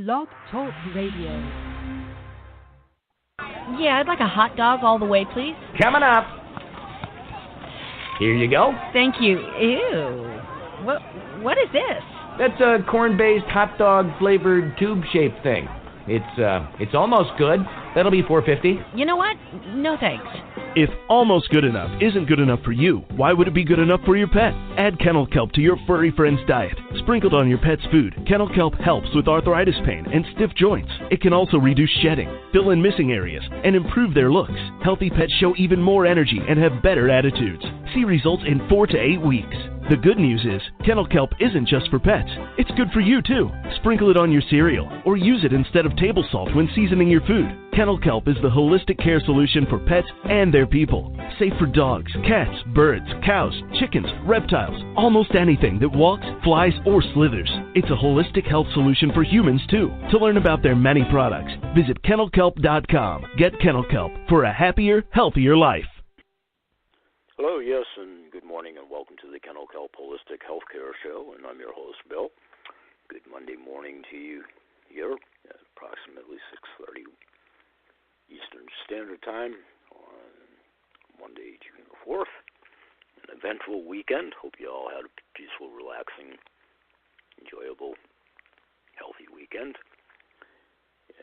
Blog Talk Radio. Yeah, I'd like a hot dog all the way, please. Coming up. Here you go. Thank you. Ew. What is this? That's a corn-based hot dog flavored tube-shaped thing. It's almost good. That'll be $4.50. You know what? No thanks. If almost good enough isn't good enough for you, why would it be good enough for your pet? Add kennel kelp to your furry friend's diet. Sprinkled on your pet's food, kennel kelp helps with arthritis pain and stiff joints. It can also reduce shedding, fill in missing areas, and improve their looks. Healthy pets show even more energy and have better attitudes. See results in 4 to 8 weeks. The good news is, kennel kelp isn't just for pets. It's good for you, too. Sprinkle it on your cereal, or use it instead of table salt when seasoning your food. Kennel kelp is the holistic care solution for pets and their people. Safe for dogs, cats, birds, cows, chickens, reptiles, almost anything that walks, flies, or slithers. It's a holistic health solution for humans, too. To learn about their many products, visit kennelkelp.com. Get Kennel Kelp for a happier, healthier life. Hello, yes, and good morning, and welcome to the Kennel Kelp Holistic Healthcare Show, and I'm your host, Bill. Good Monday morning to you here at approximately 6:30 Eastern Standard Time on Monday, June the 4th. An eventful weekend. Hope you all had a peaceful, relaxing, enjoyable, healthy weekend.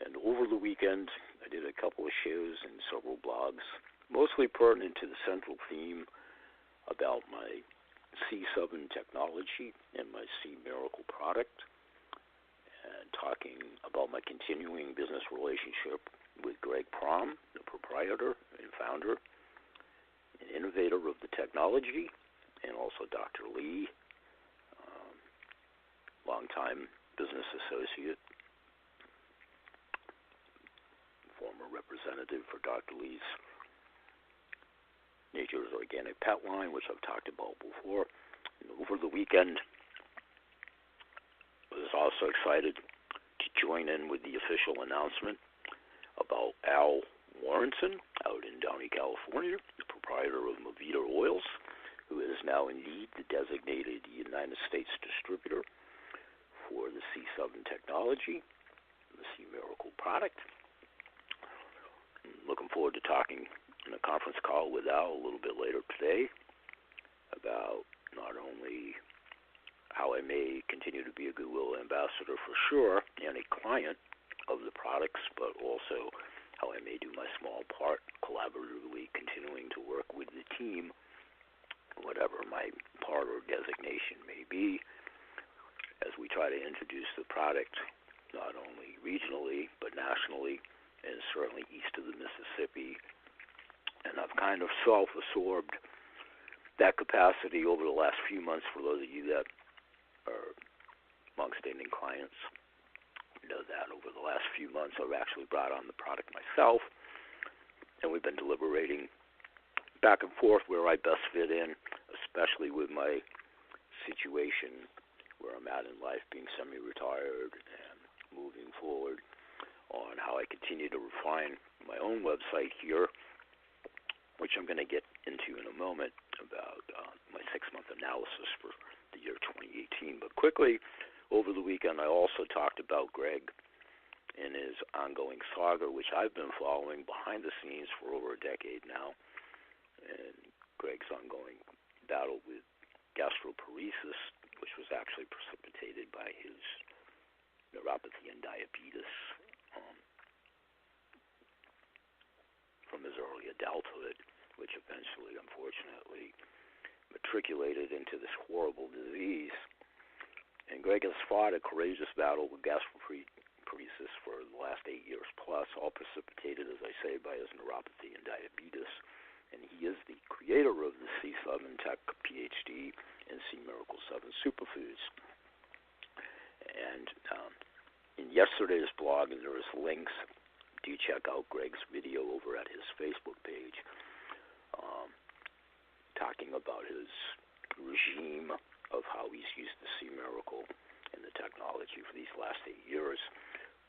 And over the weekend, I did a couple of shows and several blogs, mostly pertinent to the central theme about my C7 technology and my C Miracle product, and talking about my continuing business relationship with Greg Prahm, the proprietor and founder and innovator of the technology, and also Dr. Lee, longtime business associate, former representative for Dr. Lee's Nature's Organic Pet line, which I've talked about before. And over the weekend, I was also excited to join in with the official announcement about Al Morentin out in Downey, California, the proprietor of Movida Oils, who is now indeed the designated United States distributor for the C7 technology, the C Miracle product. I'm looking forward to talking in a conference call with Al a little bit later today about not only how I may continue to be a goodwill ambassador for sure and a client of the products, but also how I may do my small part collaboratively continuing to work with the team, whatever my part or designation may be, as we try to introduce the product not only regionally but nationally and certainly east of the Mississippi. And I've kind of self-absorbed that capacity over the last few months. For those of you that are long-standing clients, you know that over the last few months I've actually brought on the product myself, and we've been deliberating back and forth where I best fit in, especially with my situation where I'm at in life, being semi-retired and moving forward on how I continue to refine my own website here, which I'm going to get into in a moment, about my 6-month analysis for the year 2018. But quickly, over the weekend, I also talked about Greg and his ongoing saga, which I've been following behind the scenes for over a decade now, and Greg's ongoing battle with gastroparesis, which was actually precipitated by his neuropathy and diabetes from his early adulthood, which eventually, unfortunately, matriculated into this horrible disease. And Greg has fought a courageous battle with gastroparesis for the last 8 years plus, all precipitated, as I say, by his neuropathy and diabetes. And he is the creator of the C7 Tech PhD and C Miracle 7 Superfoods. And in yesterday's blog, and there is links, do check out Greg's video over at his Facebook page, talking about his regime of how he's used the C Miracle and the technology for these last 8 years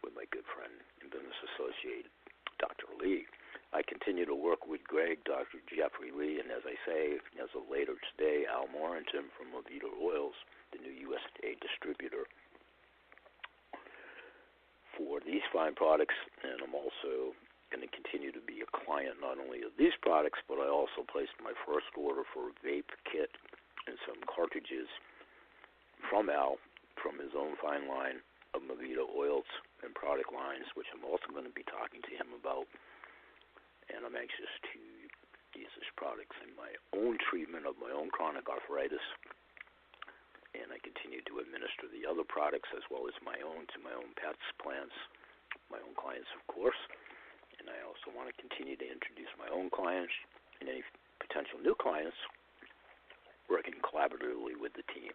with my good friend and business associate, Dr. Lee. I continue to work with Greg, Dr. Jeffrey Lee, and as I say, as of later today, Al Morentin from Movida Oils, the new USA Distributor fine products, and I'm also going to continue to be a client not only of these products, but I also placed my first order for a vape kit and some cartridges from Al, from his own fine line of Movida Oils and product lines, which I'm also going to be talking to him about. And I'm anxious to use these products in my own treatment of my own chronic arthritis. And I continue to administer the other products as well as my own to my own pets, plants, my own clients, of course. And I also want to continue to introduce my own clients and any potential new clients, working collaboratively with the team.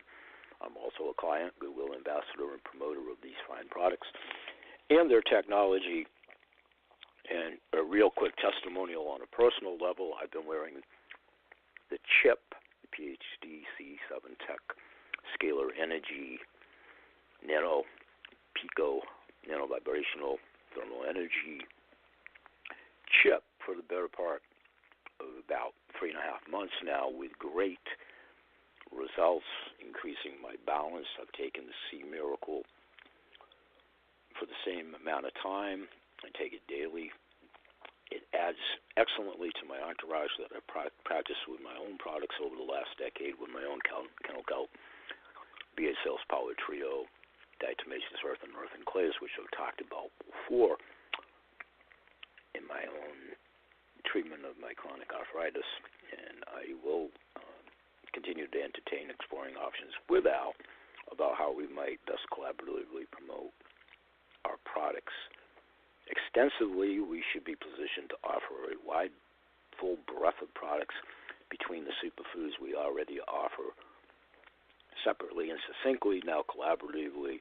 I'm also a client, goodwill ambassador, and promoter of these fine products and their technology. And a real quick testimonial on a personal level, I've been wearing the CHIP, PhD C7 Tech Scalar Energy Nano Pico Nano Vibrational Thermal Energy chip for the better part of about 3.5 months now, with great results, increasing my balance. I've taken the Sea Miracle for the same amount of time. I take it daily. It adds excellently to my entourage that I practiced with my own products over the last decade with my own Kennel Kelp, BA Sales Power Trio, diatomaceous earth and clays, which I've talked about before in my own treatment of my chronic arthritis. And I will continue to entertain exploring options with Al about how we might best collaboratively promote our products. Extensively, we should be positioned to offer a wide, full breadth of products between the superfoods we already offer separately and succinctly, now collaboratively,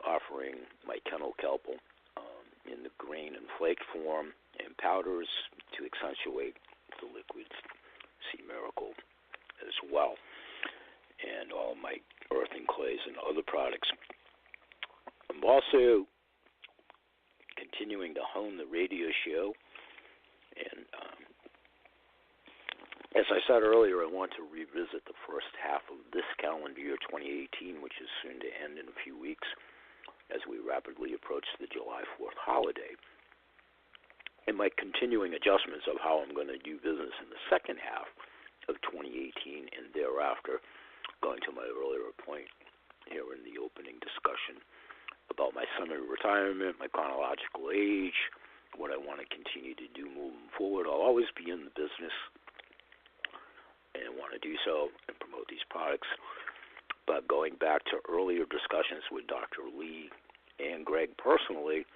offering my Kennel Kelp in the grain and flake form and powders to accentuate the liquids, Sea Miracle as well, and all my earth and clays and other products. I'm also continuing to hone the radio show, and as I said earlier, I want to revisit the first half of this calendar year 2018, which is soon to end in a few weeks, as we rapidly approach the July 4th holiday, and my continuing adjustments of how I'm going to do business in the second half of 2018 and thereafter, going to my earlier point here in the opening discussion about my semi-retirement, my chronological age, what I want to continue to do moving forward. I'll always be in the business and want to do so and promote these products. But going back to earlier discussions with Dr. Lee and Greg personally,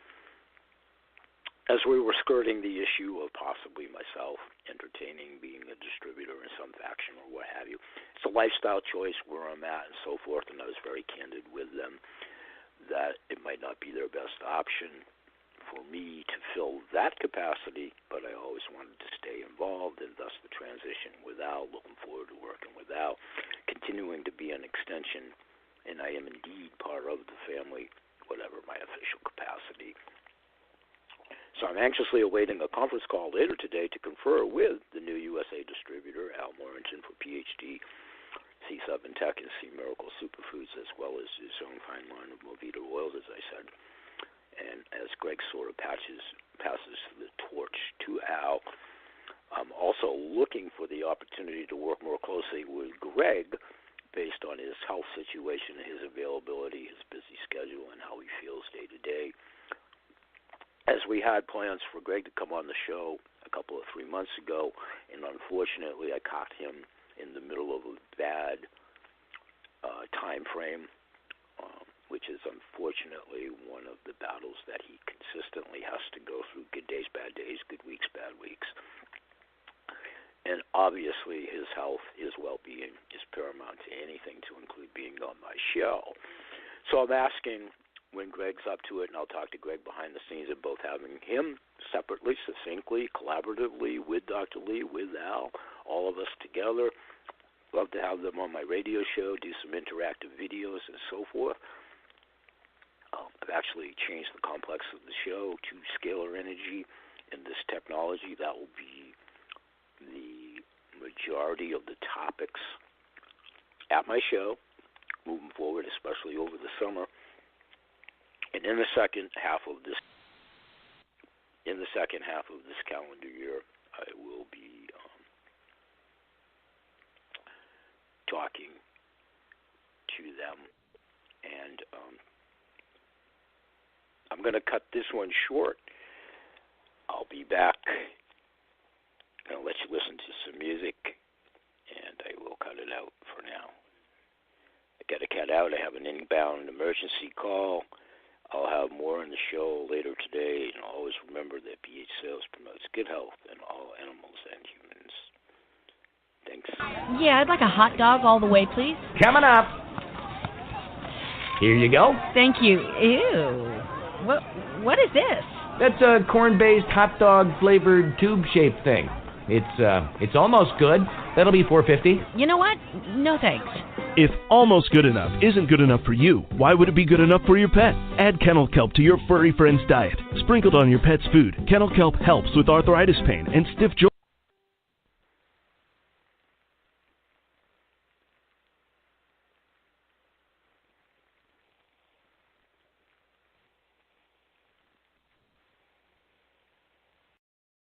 as we were skirting the issue of possibly myself entertaining being a distributor in some fashion or what have you, it's a lifestyle choice where I'm at and so forth, and I was very candid with them that it might not be their best option for me to fill that capacity, but I always wanted to stay involved, and thus the transition with Al, looking forward to working with Al, continuing to be an extension, and I am indeed part of the family, whatever my official capacity. So I'm anxiously awaiting a conference call later today to confer with the new USA Distributor, Al Morentin, for PhD, C7 Tech, and Sea Miracle Superfoods, as well as his own fine line of Movida Oils, as I said. And as Greg sort of passes the torch to Al, I'm also looking for the opportunity to work more closely with Greg based on his health situation, his availability, his busy schedule, and how he feels day to day. As we had plans for Greg to come on the show a couple of 3 months ago, and unfortunately I caught him in the middle of a bad time frame, which is unfortunately one of the battles that he consistently has to go through. Good days, bad days, good weeks, bad weeks. And obviously his health, his well-being is paramount to anything, to include being on my show. So I'm asking when Greg's up to it, and I'll talk to Greg behind the scenes, of both having him separately, succinctly, collaboratively, with Dr. Lee, with Al, all of us together. Love to have them on my radio show, do some interactive videos and so forth. I've actually changed the complex of the show to scalar energy and this technology. That will be the majority of the topics at my show moving forward, especially over the summer. And And in the second half of this calendar year, I will be talking to them, and I'm going to cut this one short. I'll be back. I'm going to let you listen to some music, and I will cut it out for now. I got to cut out. I have an inbound emergency call. I'll have more in the show later today, and always remember that PH Sales promotes good health in all animals and humans. Thanks. Yeah, I'd like a hot dog all the way, please. Coming up. Here you go. Thank you. Ew. What is this? That's a corn-based hot dog flavored tube-shaped thing. It's almost good. That'll be $4.50. You know what? No thanks. If almost good enough isn't good enough for you, why would it be good enough for your pet? Add kennel kelp to your furry friend's diet. Sprinkled on your pet's food, kennel kelp helps with arthritis pain and stiff joints.